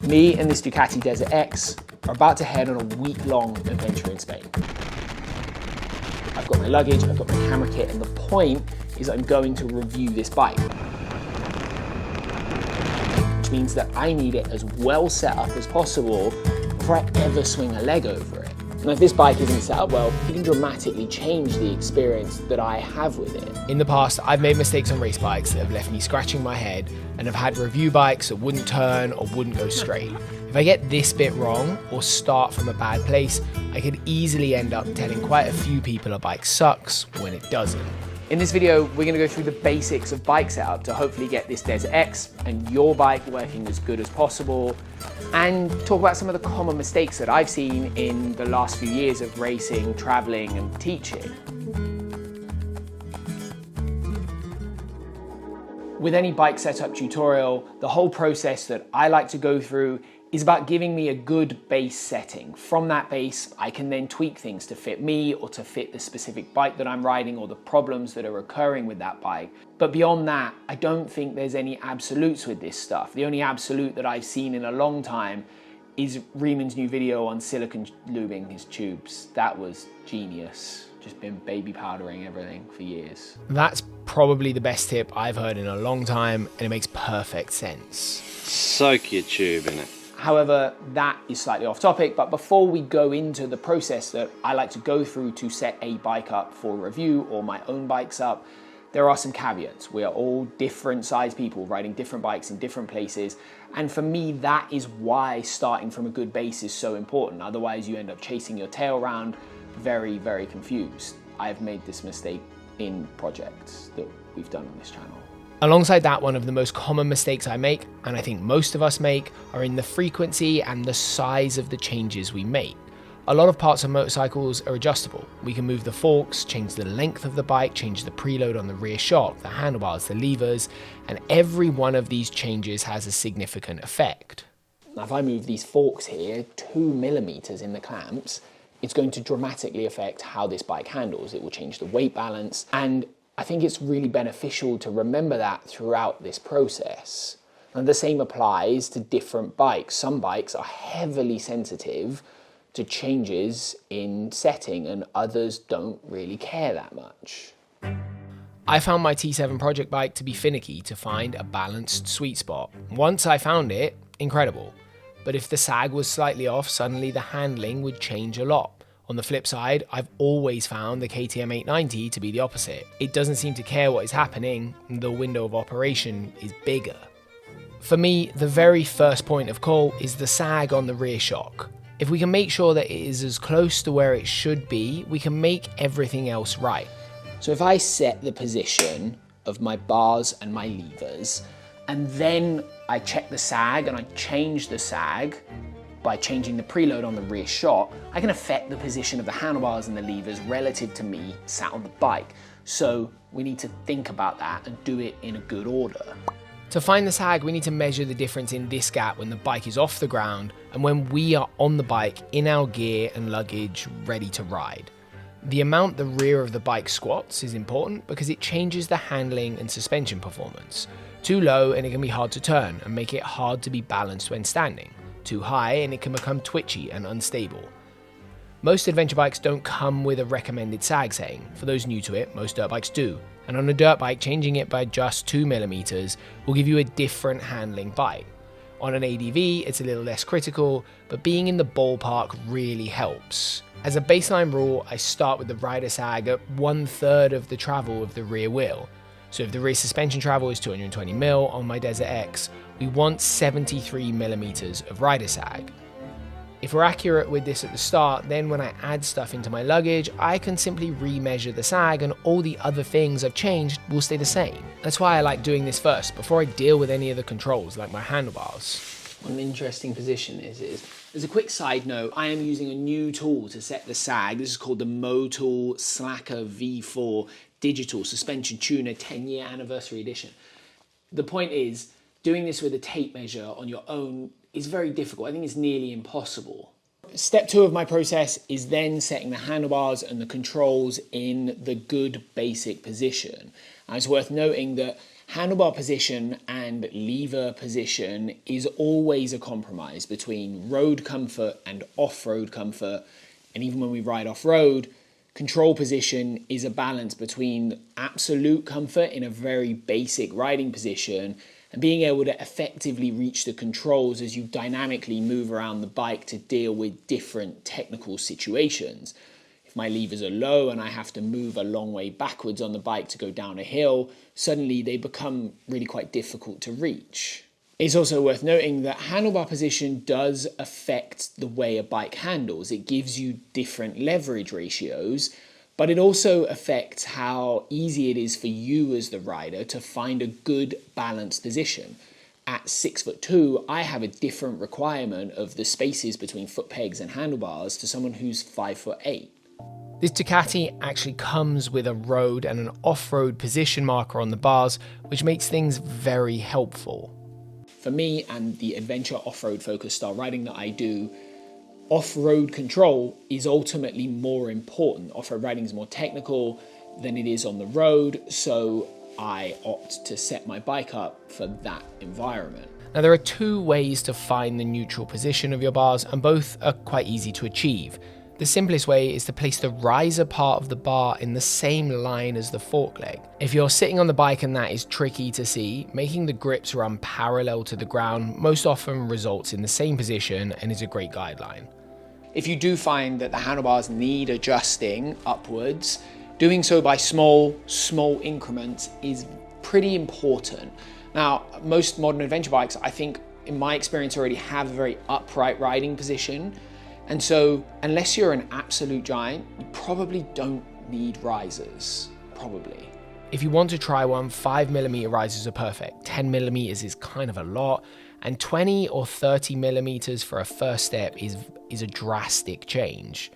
Me and this Ducati Desert X are about to head on a week-long adventure in Spain. I've got my luggage, I've got my camera kit, and the point is I'm going to review this bike. Which means that I need it as well set up as possible before I ever swing a leg over it. And if this bike isn't set up well, it can dramatically change the experience that I have with it. In the past, I've made mistakes on race bikes that have left me scratching my head, and have had review bikes that wouldn't turn or wouldn't go straight. If I get this bit wrong or start from a bad place, I could easily end up telling quite a few people a bike sucks when it doesn't. In this video, we're going to go through the basics of bike setup to hopefully get this Desert X and your bike working as good as possible, and talk about some of the common mistakes that I've seen in the last few years of racing, traveling, and teaching. With any bike setup tutorial, the whole process that I like to go through is about giving me a good base setting. From that base, I can then tweak things to fit me or to fit the specific bike that I'm riding or the problems that are occurring with that bike. But beyond that, I don't think there's any absolutes with this stuff. The only absolute that I've seen in a long time is Riemann's new video on silicone lubing his tubes. That was genius. Just been baby powdering everything for years. That's probably the best tip I've heard in a long time, and it makes perfect sense. Soak your tube in it. However, that is slightly off topic, but before we go into the process that I like to go through to set a bike up for review or my own bikes up, there are some caveats. We are all different size people riding different bikes in different places. And for me, that is why starting from a good base is so important. Otherwise, you end up chasing your tail around, very, very confused. I've made this mistake in projects that we've done on this channel. Alongside that, one of the most common mistakes I make, and I think most of us make, are in the frequency and the size of the changes we make. A lot of parts of motorcycles are adjustable. We can move the forks, change the length of the bike, change the preload on the rear shock, the handlebars, the levers, and every one of these changes has a significant effect. Now, if I move these forks here 2 millimeters in the clamps, it's going to dramatically affect how this bike handles. It will change the weight balance, and I think it's really beneficial to remember that throughout this process. And the same applies to different bikes. Some bikes are heavily sensitive to changes in setting, and others don't really care that much. I found my T7 project bike to be finicky to find a balanced sweet spot. Once I found it, incredible. But if the sag was slightly off, suddenly the handling would change a lot. On the flip side, I've always found the KTM 890 to be the opposite. It doesn't seem to care what is happening, the window of operation is bigger. For me, the very first point of call is the sag on the rear shock. If we can make sure that it is as close to where it should be, we can make everything else right. So if I set the position of my bars and my levers, and then I check the sag and I change the sag, by changing the preload on the rear shock, I can affect the position of the handlebars and the levers relative to me sat on the bike. So we need to think about that and do it in a good order. To find the sag, we need to measure the difference in this gap when the bike is off the ground and when we are on the bike in our gear and luggage ready to ride. The amount the rear of the bike squats is important because it changes the handling and suspension performance. Too low and it can be hard to turn and make it hard to be balanced when standing. Too high and it can become twitchy and unstable. Most adventure bikes don't come with a recommended sag setting. For those new to it, most dirt bikes do. And on a dirt bike, changing it by just 2 millimeters will give you a different handling bike. On an ADV, it's a little less critical, but being in the ballpark really helps. As a baseline rule, I start with the rider sag at 1/3 of the travel of the rear wheel. So if the rear suspension travel is 220 mil on my Desert X, we want 73 millimeters of rider sag. If we're accurate with this at the start, then when I add stuff into my luggage, I can simply remeasure the sag and all the other things I've changed will stay the same. That's why I like doing this first, before I deal with any of the controls, like my handlebars. What an interesting position is as a quick side note, I am using a new tool to set the sag. This is called the Motul Slacker V4 Digital Suspension Tuner 10-year anniversary edition. The point is, doing this with a tape measure on your own is very difficult. I think it's nearly impossible. Step 2 of my process is then setting the handlebars and the controls in the good basic position. And it's worth noting that Handlebar position and lever position is always a compromise between road comfort and off-road comfort. And even when we ride off-road, control position is a balance between absolute comfort in a very basic riding position and being able to effectively reach the controls as you dynamically move around the bike to deal with different technical situations. If my levers are low and I have to move a long way backwards on the bike to go down a hill, suddenly they become really quite difficult to reach. It's also worth noting that handlebar position does affect the way a bike handles. It gives you different leverage ratios, but it also affects how easy it is for you as the rider to find a good balanced position. At 6'2", I have a different requirement of the spaces between foot pegs and handlebars to someone who's 5'8". This Ducati actually comes with a road and an off-road position marker on the bars, which makes things very helpful. For me and the adventure off-road focused style riding that I do, off-road control is ultimately more important. Off-road riding is more technical than it is on the road, so I opt to set my bike up for that environment. Now there are two ways to find the neutral position of your bars, and both are quite easy to achieve. The simplest way is to place the riser part of the bar in the same line as the fork leg. If you're sitting on the bike and that is tricky to see, making the grips run parallel to the ground most often results in the same position and is a great guideline. If you do find that the handlebars need adjusting upwards, doing so by small increments is pretty important. Now, most modern adventure bikes, I think, in my experience, already have a very upright riding position. And so, unless you're an absolute giant, you probably don't need risers, probably. If you want to try one, 5mm risers are perfect. 10mm is kind of a lot, and 20 or 30mm for a first step is a drastic change.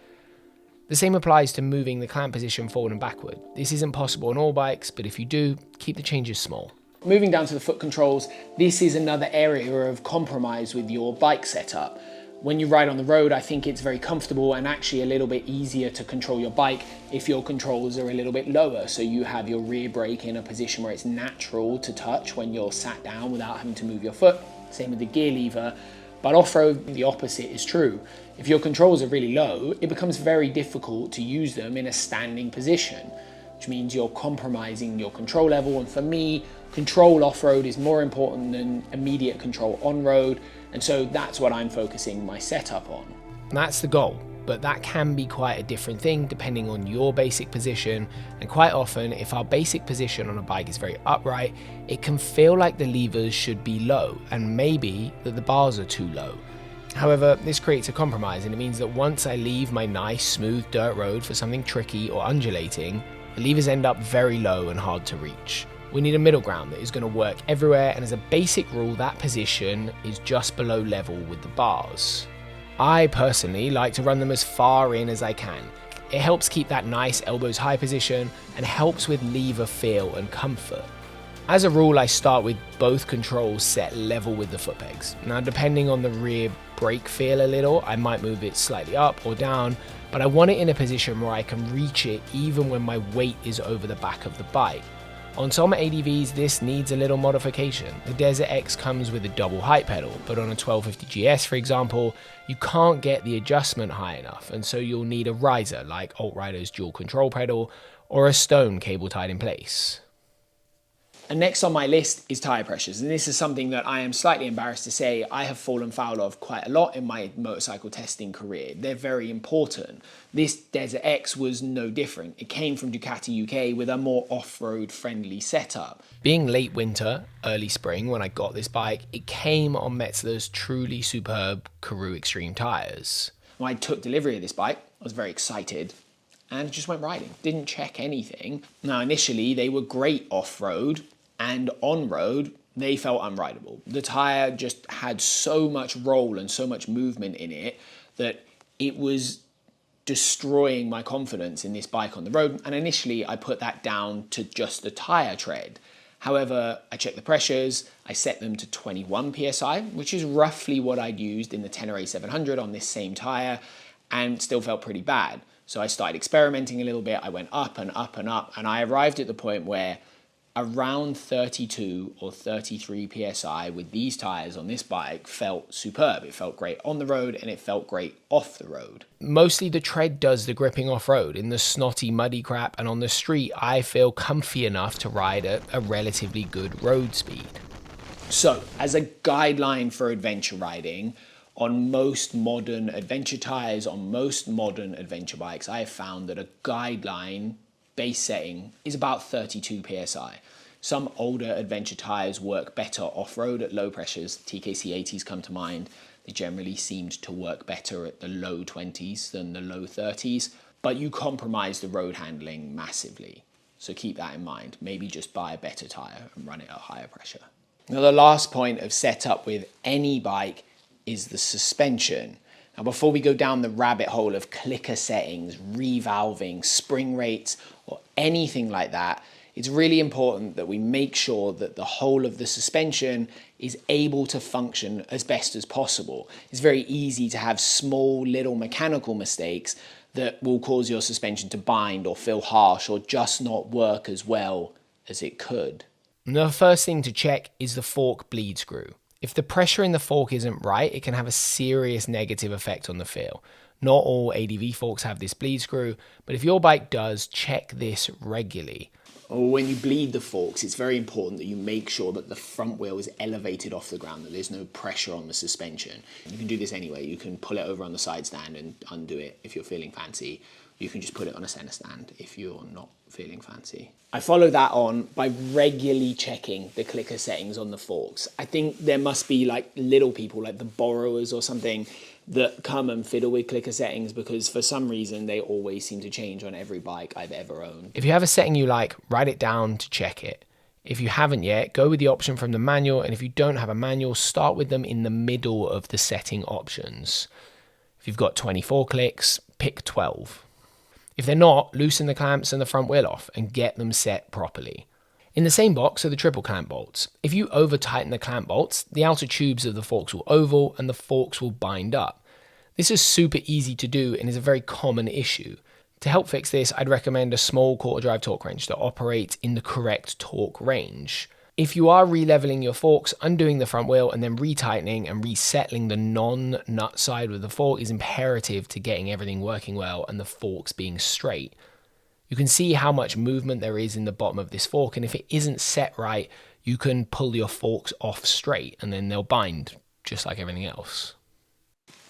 The same applies to moving the clamp position forward and backward. This isn't possible on all bikes, but if you do, keep the changes small. Moving down to the foot controls, this is another area of compromise with your bike setup. When you ride on the road, I think it's very comfortable and actually a little bit easier to control your bike if your controls are a little bit lower. So you have your rear brake in a position where it's natural to touch when you're sat down without having to move your foot. Same with the gear lever. But off-road, the opposite is true. If your controls are really low, it becomes very difficult to use them in a standing position, which means you're compromising your control level. And for me, control off-road is more important than immediate control on-road. And so that's what I'm focusing my setup on. That's the goal, but that can be quite a different thing depending on your basic position. And quite often, if our basic position on a bike is very upright, it can feel like the levers should be low and maybe that the bars are too low. However, this creates a compromise, and it means that once I leave my nice smooth dirt road for something tricky or undulating, the levers end up very low and hard to reach. We need a middle ground that is going to work everywhere, and as a basic rule, that position is just below level with the bars. I personally like to run them as far in as I can. It helps keep that nice elbows high position and helps with lever feel and comfort. As a rule, I start with both controls set level with the foot pegs. Now, depending on the rear brake feel a little, I might move it slightly up or down, but I want it in a position where I can reach it even when my weight is over the back of the bike. On some ADVs, this needs a little modification. The Desert X comes with a double height pedal, but on a 1250 GS, for example, you can't get the adjustment high enough, and so you'll need a riser like Altrider's dual control pedal or a stone cable tied in place. And next on my list is tire pressures. And this is something that I am slightly embarrassed to say I have fallen foul of quite a lot in my motorcycle testing career. They're very important. This Desert X was no different. It came from Ducati UK with a more off-road friendly setup. Being late winter, early spring when I got this bike, it came on Metzeler's truly superb Karoo Extreme tires. When I took delivery of this bike, I was very excited and just went riding. Didn't check anything. Now initially they were great off-road, and on-road, they felt unrideable. The tyre just had so much roll and so much movement in it that it was destroying my confidence in this bike on the road. And initially, I put that down to just the tyre tread. However, I checked the pressures, I set them to 21 PSI, which is roughly what I'd used in the Tenere 700 on this same tyre, and still felt pretty bad. So I started experimenting a little bit. I went up and up and up, and I arrived at the point where around 32 or 33 PSI with these tires on this bike felt superb. It felt great on the road and it felt great off the road. Mostly the tread does the gripping off-road. In the snotty, muddy crap and on the street, I feel comfy enough to ride at a relatively good road speed. So, as a guideline for adventure riding, on most modern adventure tires, on most modern adventure bikes, I have found that a guideline base setting is about 32 PSI. Some older adventure tires work better off-road at low pressures. TKC 80s come to mind. They generally seemed to work better at the low 20s than the low 30s, but you compromise the road handling massively. So keep that in mind. Maybe just buy a better tire and run it at higher pressure. Now, the last point of setup with any bike is the suspension. Now, before we go down the rabbit hole of clicker settings, revalving, spring rates, or anything like that, it's really important that we make sure that the whole of the suspension is able to function as best as possible. It's very easy to have small little mechanical mistakes that will cause your suspension to bind or feel harsh or just not work as well as it could. Now, the first thing to check is the fork bleed screw. If the pressure in the fork isn't right, it can have a serious negative effect on the feel. Not all ADV forks have this bleed screw, but if your bike does, check this regularly. When you bleed the forks, it's very important that you make sure that the front wheel is elevated off the ground, that there's no pressure on the suspension. You can do this anyway. You can pull it over on the side stand and undo it if you're feeling fancy. You can just put it on a center stand if you're not feeling fancy. I follow that on by regularly checking the clicker settings on the forks. I think there must be like little people, like the borrowers or something, that come and fiddle with clicker settings because for some reason they always seem to change on every bike I've ever owned. If you have a setting you like, write it down to check it. If you haven't yet, go with the option from the manual, and if you don't have a manual, start with them in the middle of the setting options. If you've got 24 clicks, pick 12. If they're not, loosen the clamps and the front wheel off and get them set properly. In the same box are the triple clamp bolts. If you over tighten the clamp bolts, the outer tubes of the forks will oval and the forks will bind up. This is super easy to do and is a very common issue. To help fix this, I'd recommend a small quarter drive torque wrench that operates in the correct torque range. If you are re-leveling your forks, undoing the front wheel and then retightening and resettling the non-nut side with the fork is imperative to getting everything working well and the forks being straight. You can see how much movement there is in the bottom of this fork, and if it isn't set right, you can pull your forks off straight and then they'll bind just like everything else.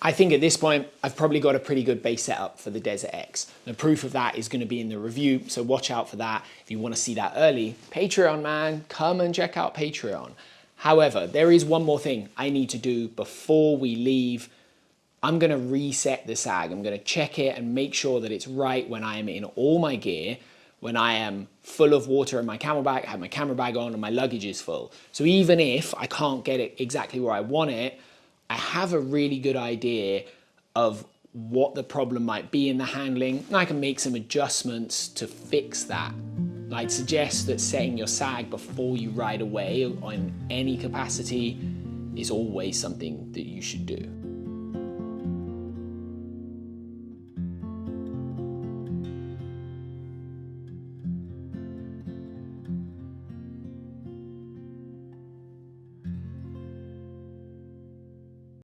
I think at this point, I've probably got a pretty good base setup for the Desert X. The proof of that is going to be in the review, so watch out for that. If you want to see that early, Patreon, man, come and check out Patreon. However, there is one more thing I need to do before we leave. I'm going to reset the sag. I'm going to check it and make sure that it's right when I am in all my gear, when I am full of water in my camelback, I have my camera bag on and my luggage is full. So even if I can't get it exactly where I want it, I have a really good idea of what the problem might be in the handling, and I can make some adjustments to fix that. I'd suggest that setting your sag before you ride away in any capacity is always something that you should do.